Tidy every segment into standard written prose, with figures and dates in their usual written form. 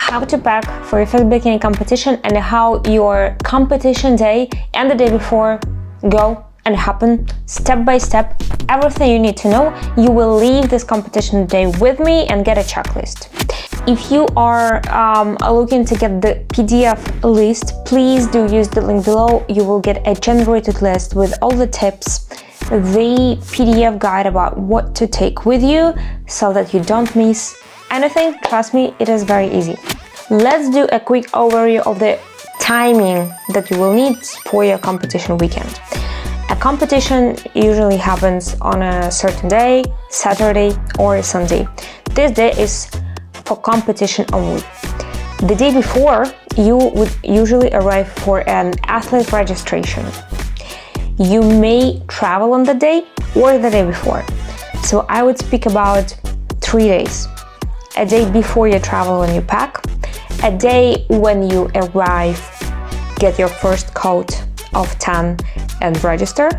how to pack for your first bikini competition and how your competition day and the day before go and happen step by step. Everything you need to know. You will leave this competition day with me and get a checklist. If you are looking to get the PDF list, please do use the link below. You will get a generated list with all the tips, the PDF guide about what to take with you so that you don't miss anything. Trust me, it is very easy. Let's do a quick overview of the timing that you will need for your competition weekend. A competition usually happens on a certain day, Saturday or Sunday. This day is for competition only. The day before, you would usually arrive for an athlete registration. You may travel on the day or the day before. So I would speak about 3 days. A day before you travel when you pack, a day when you arrive, get your first coat of tan and register,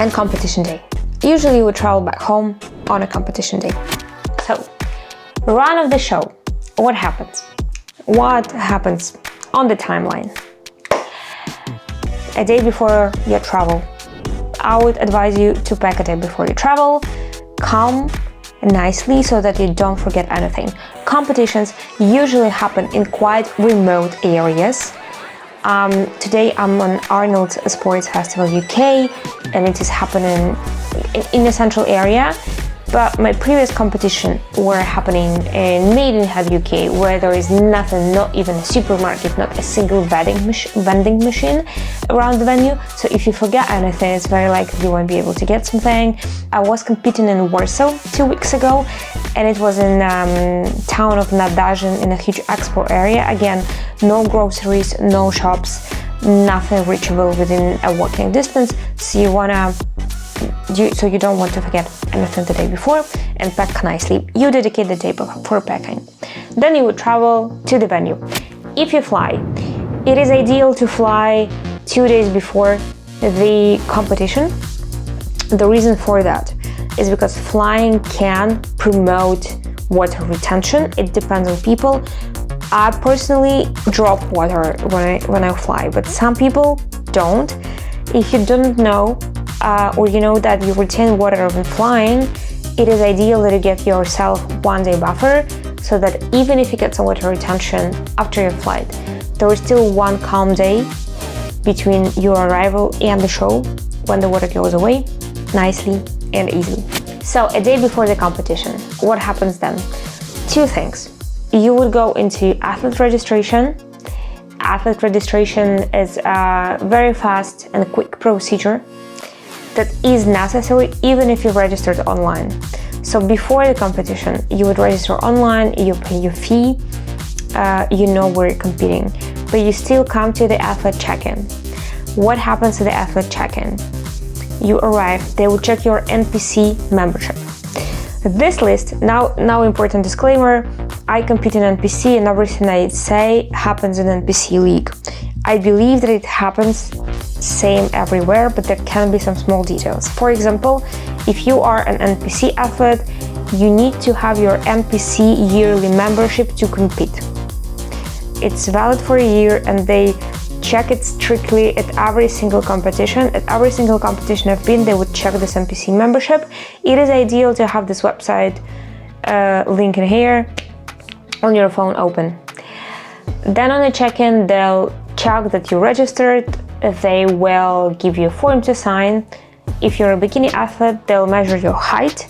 and competition day. Usually you would travel back home on a competition day. So, run of the show. What happens? What happens on the timeline? A day before your travel. I would advise you to pack a day before you travel. Come nicely so that you don't forget anything. Competitions usually happen in quite remote areas. Today I'm on Arnold's Sports Festival UK and it is happening in the central area, but my previous competition were happening in Maidenhead, UK, where there is nothing, not even a supermarket, not a single vending machine around the venue. So if you forget anything, it's very likely you won't be able to get something. I was competing in Warsaw 2 weeks ago, and it was in town of Montаж in a huge expo area. Again, no groceries, no shops, nothing reachable within a walking distance. So you don't want to forget anything the day before and pack nicely. You dedicate the day for packing. Then you would travel to the venue. If you fly, it is ideal to fly 2 days before the competition. The reason for that is because flying can promote water retention. It depends on people. I personally drop water when I fly, but some people don't. If you don't know or you know that you retain water when flying, it is ideal that you get yourself 1 day buffer so that even if you get some water retention after your flight, there is still one calm day between your arrival and the show when the water goes away nicely and easily. So a day before the competition, what happens then? 2 things. You would go into athlete registration. Athlete registration is a very fast and quick procedure that is necessary even if you registered online. So before the competition, you would register online, you pay your fee, you know where you're competing, but you still come to the athlete check-in. What happens to the athlete check-in? You arrive, they will check your NPC membership. This list, now important disclaimer, I compete in NPC and everything I say happens in NPC league. I believe that it happens same everywhere, but there can be some small details. For example, if you are an NPC athlete, you need to have your NPC yearly membership to compete. It's valid for a year and they check it strictly at every single competition. At every single competition I've been, they would check this NPC membership. It is ideal to have this website link in here on your phone open. Then on the check-in, they'll check that you registered. They will give you a form to sign. If you're a bikini athlete, they'll measure your height.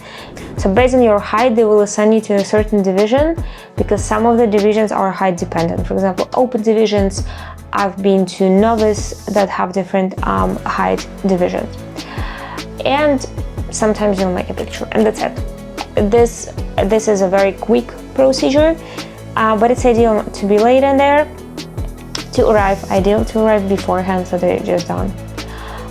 So based on your height, they will assign you to a certain division because some of the divisions are height dependent. For example, open divisions, I've been to novice that have different height divisions. And sometimes you'll make a picture and that's it. This is a very quick procedure, but it's ideal to be late in there. Ideal to arrive beforehand so they're just done.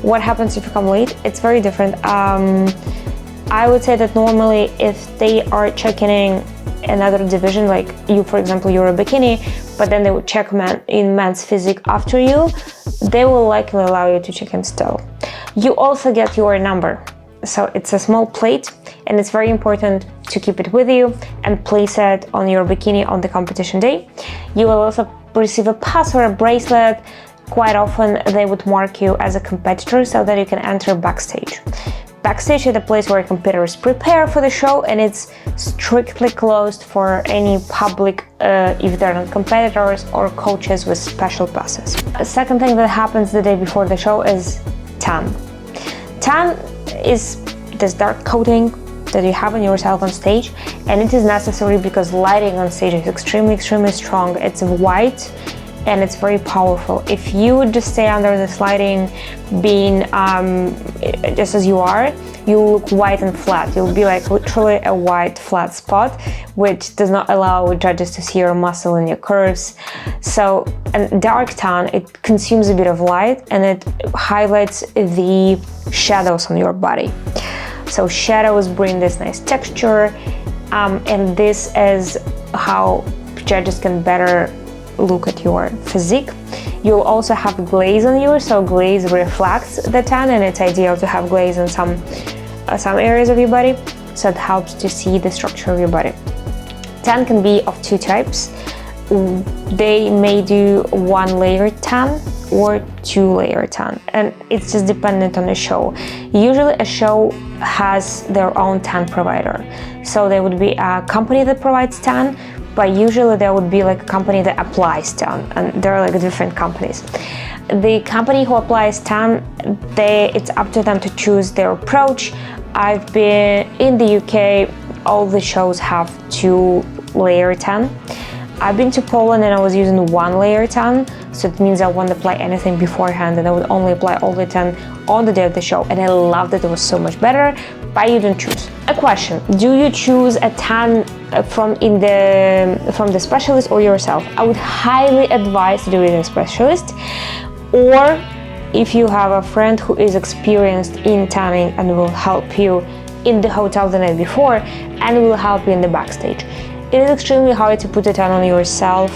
What happens if you come late? It's very different. I would say that normally if they are checking in another division, like you, for example, you're a bikini, but then they would check men's physique after you, they will likely allow you to check in still. You also get your number. So it's a small plate, and it's very important to keep it with you and place it on your bikini on the competition day. You will also receive a pass or a bracelet. Quite often they would mark you as a competitor so that you can enter backstage. Backstage is the place where competitors prepare for the show, and it's strictly closed for any public if they're not competitors or coaches with special passes. The second thing that happens the day before the show is tan. Tan is this dark coating that you have on yourself on stage, and it is necessary because lighting on stage is extremely strong. It's white and it's very powerful. If you would just stay under this lighting being just as you are, you look white and flat. You'll be like literally a white flat spot, which does not allow judges to see your muscle and your curves. So, and dark tan, it consumes a bit of light and it highlights the shadows on your body. So shadows bring this nice texture, and this is how judges can better look at your physique. You'll also have glaze on you, so glaze reflects the tan, and it's ideal to have glaze on some areas of your body, so it helps to see the structure of your body. Tan can be of two types. They may do 1-layer tan or 2-layer tan, and it's just dependent on the show. Usually a show has their own tan provider, so there would be a company that provides tan, but usually there would be like a company that applies tan, and there are like different companies. The company who applies tan, it's up to them to choose their approach. I've been in the UK, all the shows have 2-layer tan. I've been to Poland and I was using 1-layer tan, so it means I won't apply anything beforehand, and I would only apply all the tan on the day of the show, and I loved it. It was so much better, but you don't choose. A question: do you choose a tan from the specialist or yourself? I would highly advise to do it with a specialist, or if you have a friend who is experienced in tanning and will help you in the hotel the night before and will help you in the backstage. It is extremely hard to put a tan on yourself.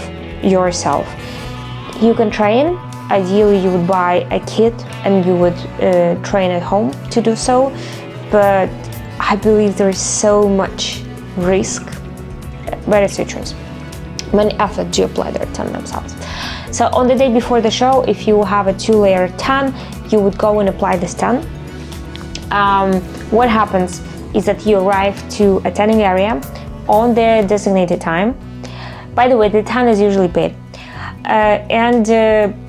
You can train. Ideally, you would buy a kit and you would train at home to do so, but I believe there is so much risk, but it's your choice. Many athletes do apply their tan themselves. So on the day before the show, if you have a 2-layer tan, you would go and apply this tan. What happens is that you arrive to a tanning area on the designated time. By the way, the tan is usually paid, and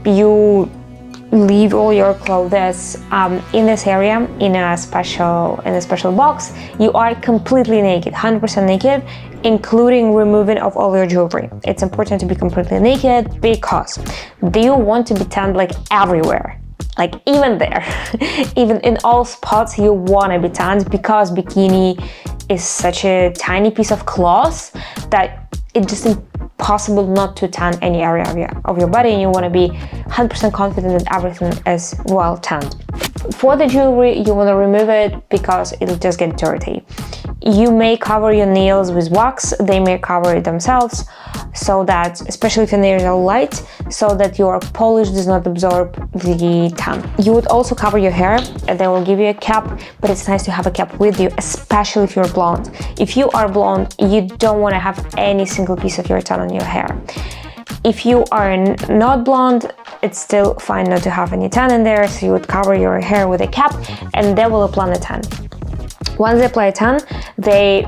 you leave all your clothes in this area in a special box. You are completely naked, 100% naked, including removing of all your jewelry. It's important to be completely naked because do you want to be tanned like everywhere? Like even there, even in all spots you want to be tanned, because bikini is such a tiny piece of cloth that it's just impossible not to tan any area of your body, and you want to be 100% confident that everything is well tanned. For the jewelry, you want to remove it because it'll just get dirty. You may cover your nails with wax, they may cover it themselves, so that, especially if your nails are light, so that your polish does not absorb the tan. You would also cover your hair, and they will give you a cap, but it's nice to have a cap with you, especially if you're blonde. If you are blonde, you don't want to have any single piece of your tan on your hair. If you are not blonde, it's still fine not to have any tan in there, so you would cover your hair with a cap, and they will apply the tan. Once they apply a tan, they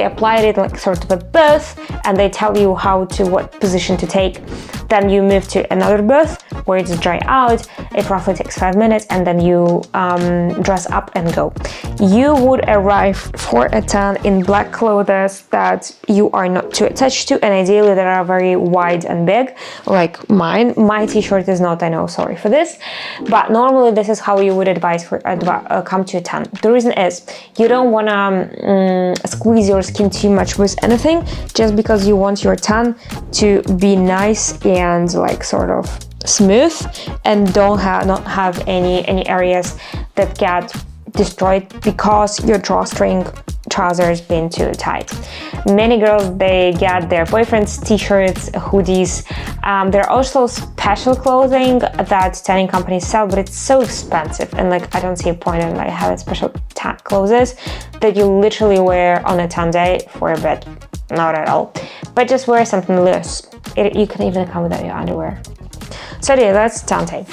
applied it like sort of a booth, and they tell you what position to take. Then you move to another booth where it's dry out. It roughly takes 5 minutes, and then you dress up and go. You would arrive for a tan in black clothes that you are not too attached to, and ideally that are very wide and big, like mine. My t-shirt is not, I know, sorry for this, but normally this is how you would advise for come to a tan. The reason is you don't want to squeeze your skin too much with anything, just because you want your tan to be nice and like sort of smooth, and not have any areas that get destroyed because your drawstring trousers being too tight. Many girls, they get their boyfriends t-shirts, hoodies. There are also special clothing that tanning companies sell, but it's so expensive, and like I don't see a point in like having special tan clothes that you literally wear on a tan day for a bit. Not at all. But just wear something loose. You can even come without your underwear. So yeah, that's tan day.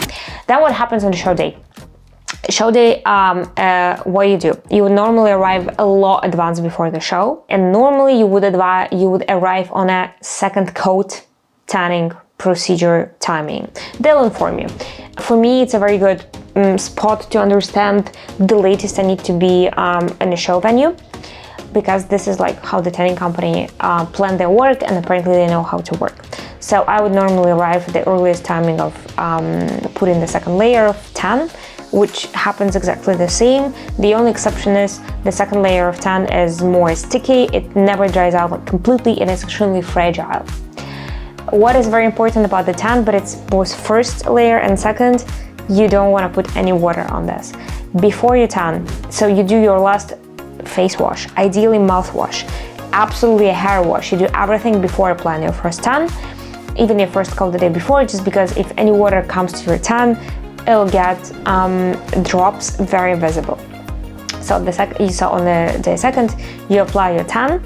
Then what happens on the show day? Show day, what you do? You would normally arrive a lot advanced before the show, and normally you would arrive on a second coat tanning procedure timing. They'll inform you. For me, it's a very good spot to understand the latest I need to be in a show venue, because this is like how the tanning company plan their work, and apparently they know how to work. So I would normally arrive at the earliest timing of putting the second layer of tan, which happens exactly the same. The only exception is the second layer of tan is more sticky. It never dries out completely, and it's extremely fragile. What is very important about the tan, but it's both first layer and second, you don't want to put any water on this before you tan. So you do your last face wash, ideally mouthwash, absolutely a hair wash. You do everything before applying your first tan, even your first coat the day before, just because if any water comes to your tan, it'll get drops very visible. So you saw on the day second, you apply your tan,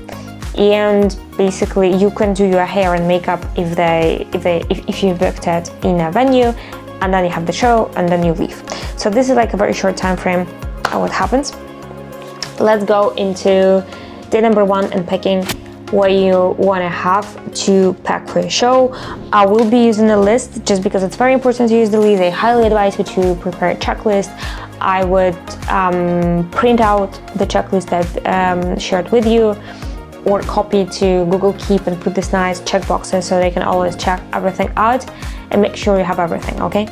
and basically you can do your hair and makeup if you booked it in a venue, and then you have the show, and then you leave. So this is like a very short time frame of what happens. Let's go into day number one and picking what you want to have to pack for your show. I will be using a list just because it's very important to use the list. I highly advise you to prepare a checklist. I would print out the checklist I've shared with you, or copy to Google Keep and put this nice checkboxes so they can always check everything out and make sure you have everything, okay?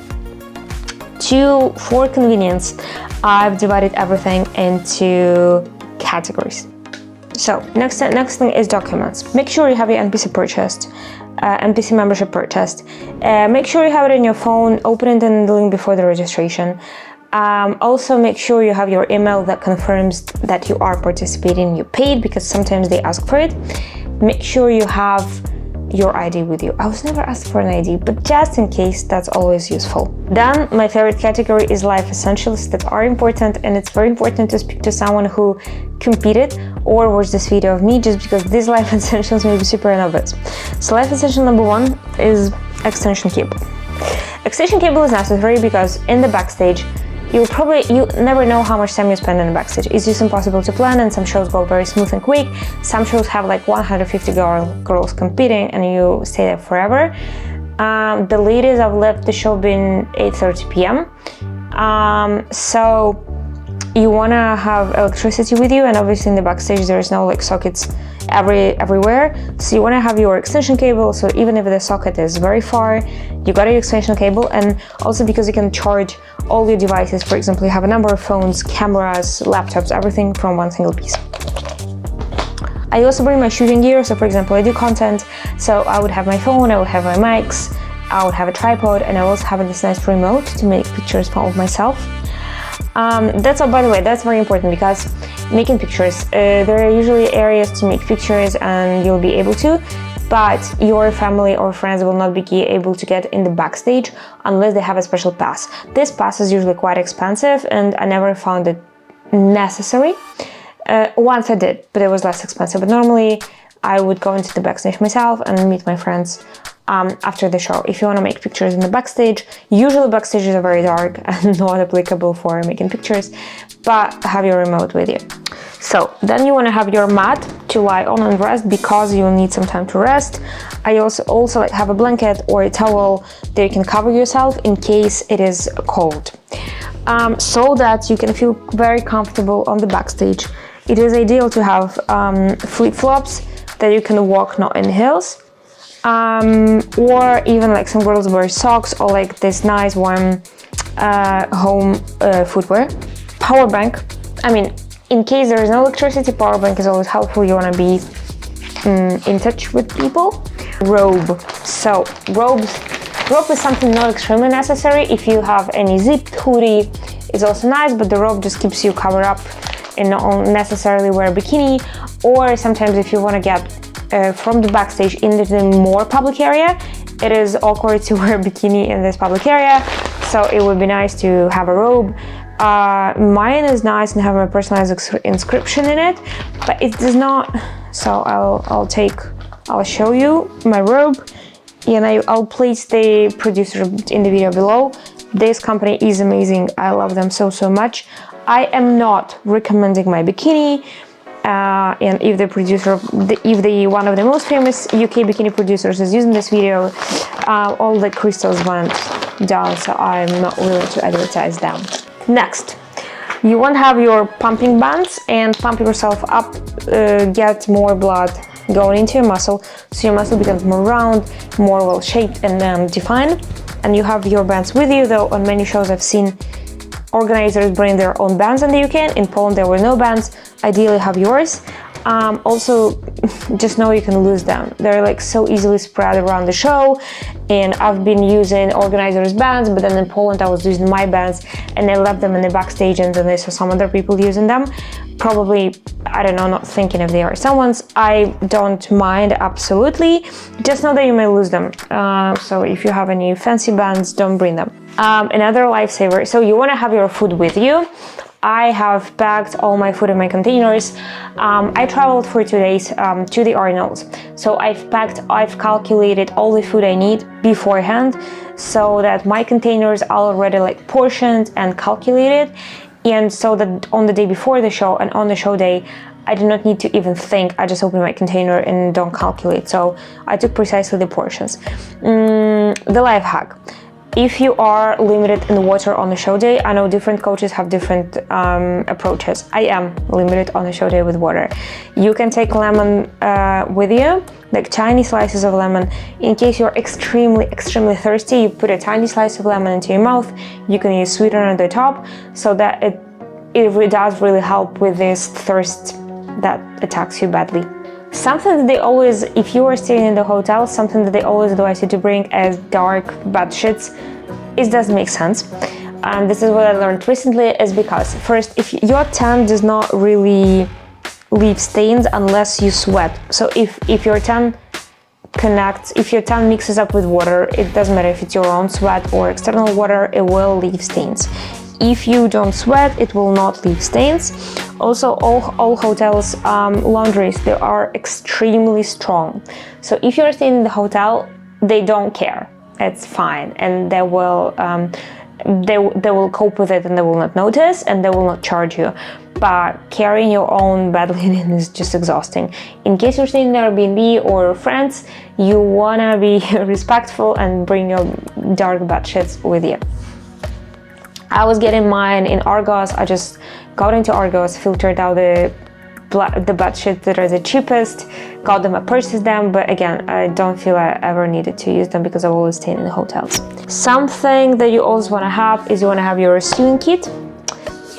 For convenience, I've divided everything into categories. So next thing is documents. Make sure you have your NPC purchased, NPC membership purchased. Make sure you have it on your phone, open it in the link before the registration. Also make sure you have your email that confirms that you are participating, you paid, because sometimes they ask for it. Make sure you have your ID with you. I was never asked for an ID, but just in case, that's always useful. Then my favorite category is life essentials that are important, and it's very important to speak to someone who competed or watched this video of me, just because these life essentials may be super obvious. So life essential number one is extension cable. Extension cable is necessary because in the backstage, you never know how much time you spend in the backstage. It's just impossible to plan, and some shows go very smooth and quick. Some shows have like 150 girls competing, and you stay there forever. The latest I've left the show been 8:30 p.m. So you wanna have electricity with you, and obviously in the backstage there is no like sockets everywhere. So you wanna have your extension cable, so even if the socket is very far, you got your extension cable. And also because you can charge all your devices. For example, you have a number of phones, cameras, laptops, everything from one single piece. I also bring my shooting gear. So for example, I do content, so I would have my phone, I would have my mics, I would have a tripod, and I also have this nice remote to make pictures of myself. That's all, by the way, that's very important, because making pictures, there are usually areas to make pictures and you'll be able to, but your family or friends will not be able to get in the backstage unless they have a special pass. This pass is usually quite expensive, and I never found it necessary. Once I did, but it was less expensive. But normally I would go into the backstage myself and meet my friends after the show. If you want to make pictures in the backstage, usually backstages are very dark and not applicable for making pictures, but have your remote with you. So then you want to have your mat to lie on and rest, because you will need some time to rest. I also like have a blanket or a towel that you can cover yourself in case it is cold, so that you can feel very comfortable on the backstage. It is ideal to have flip-flops that you can walk not in heels, or even like some girls wear socks, or like this nice warm home footwear. Power bank, I mean, in case there is no electricity, power bank is always helpful. You want to be in touch with people. Robe. So robe is something not extremely necessary. If you have any zipped hoodie, it's also nice, but the robe just keeps you covered up and not necessarily wear a bikini, or sometimes if you want to get from the backstage into the more public area, it is awkward to wear a bikini in this public area, so it would be nice to have a robe. Mine is nice and have a personalized inscription in it, but it does not. So I'll show you my robe, and I'll place the producer in the video below. This company is amazing. I love them so much. I am not recommending my bikini. And if the producer, one of the most famous UK bikini producers is using this video, all the crystals went down, so I'm not willing to advertise them. Next, you want to have your pumping bands and pump yourself up, get more blood going into your muscle, so your muscle becomes more round, more well shaped and defined. And you have your bands with you, though on many shows I've seen organizers bring their own bands in the UK. In Poland there were no bands. Ideally have yours. Also, just know you can lose them. They're like so easily spread around the show, and I've been using organizers' bands, but then in Poland I was using my bands and I left them in the backstage, and then I saw some other people using them. Probably, I don't know, not thinking if they are someone's. I don't mind, absolutely. Just know that you may lose them. So if you have any fancy bands, don't bring them. Another lifesaver, so you want to have your food with you. I have packed all my food in my containers. I traveled for 2 days to the Arnolds. So I've calculated all the food I need beforehand, so that my containers are already like portioned and calculated. And so that on the day before the show and on the show day, I do not need to even think. I just open my container and don't calculate. So I took precisely the portions. The life hack. If you are limited in water on the show day, I know different coaches have different approaches. I am limited on the show day with water. You can take lemon with you, like tiny slices of lemon. In case you're extremely thirsty, you put a tiny slice of lemon into your mouth. You can use sweetener on the top, so that it does really help with this thirst that attacks you badly. Something that they always, if you are staying in the hotel, something that they always advise you to bring as dark bed sheets. It does make sense. And this is what I learned recently, is because first, if your tan does not really leave stains unless you sweat. So if your tan mixes up with water, it doesn't matter if it's your own sweat or external water, it will leave stains. If you don't sweat, it will not leave stains. Also, all hotels' laundries, they are extremely strong. So if you're staying in the hotel, they don't care. It's fine, and they will cope with it, and they will not notice, and they will not charge you. But carrying your own bed linen is just exhausting. In case you're staying in Airbnb or friends, you wanna be respectful and bring your dark bed sheets with you. I was getting mine in Argos. I just got into Argos, filtered out the bed sheets that are the cheapest, got them, I purchased them, but again, I don't feel I ever needed to use them because I've always stayed in the hotels. Something that you always want to have is you want to have your sewing kit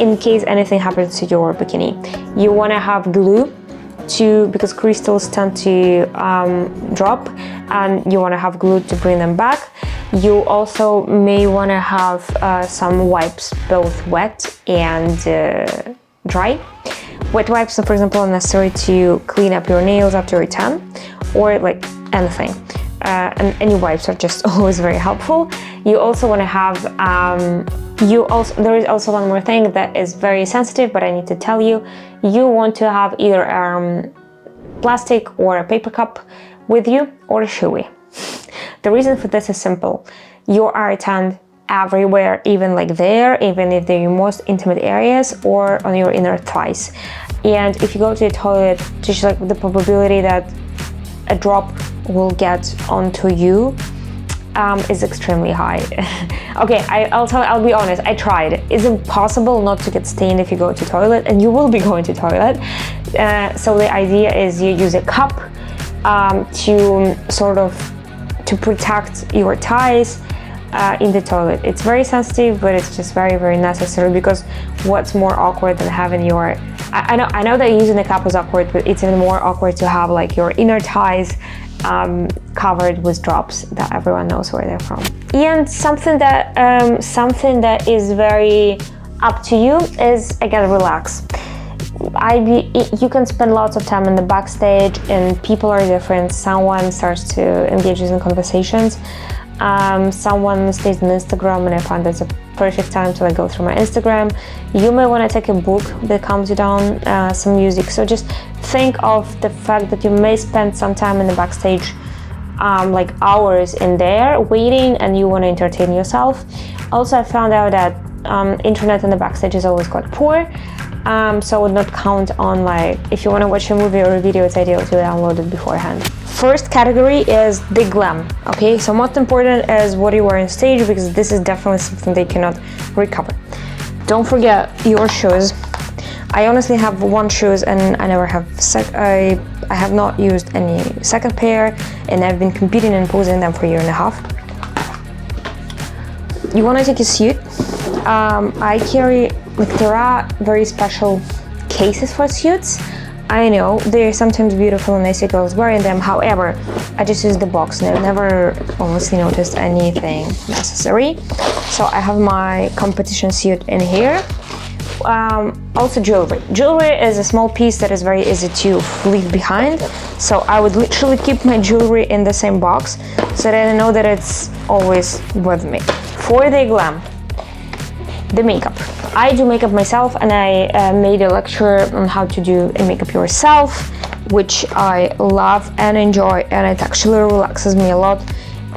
in case anything happens to your bikini. You want to have glue because crystals tend to drop, and you want to have glue to bring them back. You also may want to have some wipes, both wet and dry. Wet wipes, for example, are necessary to clean up your nails after your tan, or like anything. And any wipes are just always very helpful. You also want to have, there is also one more thing that is very sensitive, but I need to tell you. You want to have either plastic or a paper cup with you, or a shoey. The reason for this is simple. You are tanned everywhere, even like there, even if they're your most intimate areas or on your inner thighs. And if you go to the toilet, just like the probability that a drop will get onto you is extremely high. Okay, I'll be honest, I tried. It's impossible not to get stained if you go to toilet, and you will be going to toilet. So the idea is you use a cup to protect your thighs in the toilet. It's very sensitive, but it's just very, very necessary, because what's more awkward than having your, I know that using the cup is awkward, but it's even more awkward to have like your inner thighs covered with drops that everyone knows where they're from. And something that is very up to you is, again, relax. You can spend lots of time in the backstage, and people are different. Someone starts to engage in conversations. Someone stays on Instagram, and I find that's a perfect time to go through my Instagram. You may want to take a book that calms you down, some music. So just think of the fact that you may spend some time in the backstage, like hours in there waiting, and you want to entertain yourself. Also, I found out that internet in the backstage is always quite poor. So I would not count on, if you want to watch a movie or a video, it's ideal to download it beforehand. First category is the glam. Okay, so most important is what you wear on stage, because this is definitely something they cannot recover. Don't forget your shoes. I honestly have one shoes, and I never have I have not used any second pair, and I've been competing and posing them for a year and a half. You want to take a suit. I carry, there are very special cases for suits. I know they're sometimes beautiful and I see girls wearing them. However, I just use the box and I've never honestly noticed anything necessary. So I have my competition suit in here. Also jewelry. Jewelry is a small piece that is very easy to leave behind. So I would literally keep my jewelry in the same box so that I know that it's always with me. For the glam, the makeup. I do makeup myself, and I made a lecture on how to do a makeup yourself, which I love and enjoy, and it actually relaxes me a lot.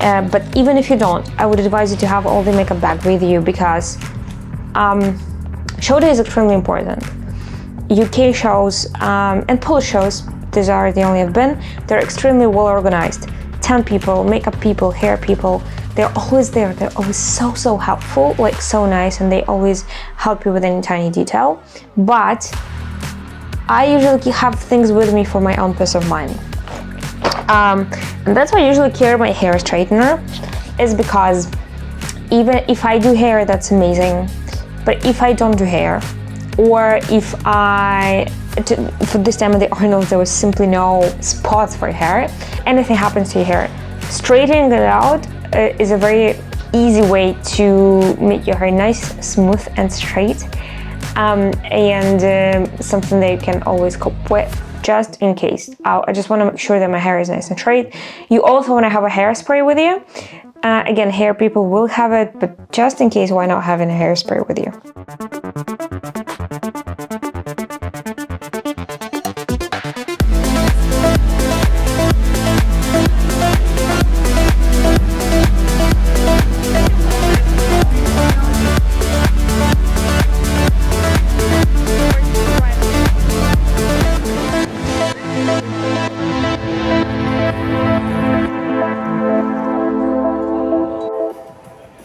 But even if you don't, I would advise you to have all the makeup bag with you, because show day is extremely important. UK shows and Polish shows, these are the only I've been, they're extremely well organized. 10 people, makeup people, hair people, they're always there. They're always so helpful, so nice, and they always help you with any tiny detail. But I usually have things with me for my own peace of mind. And that's why I usually carry my hair straightener, is because even if I do hair, that's amazing. But if I don't do hair, or if for this time of the Arnold, there was simply no spots for hair, anything happens to your hair, straightening it out is a very easy way to make your hair nice, smooth and straight, and something that you can always cope with, just in case. I just want to make sure that my hair is nice and straight. You also want to have a hairspray with you. Again, hair people will have it, but just in case, why not having a hairspray with you?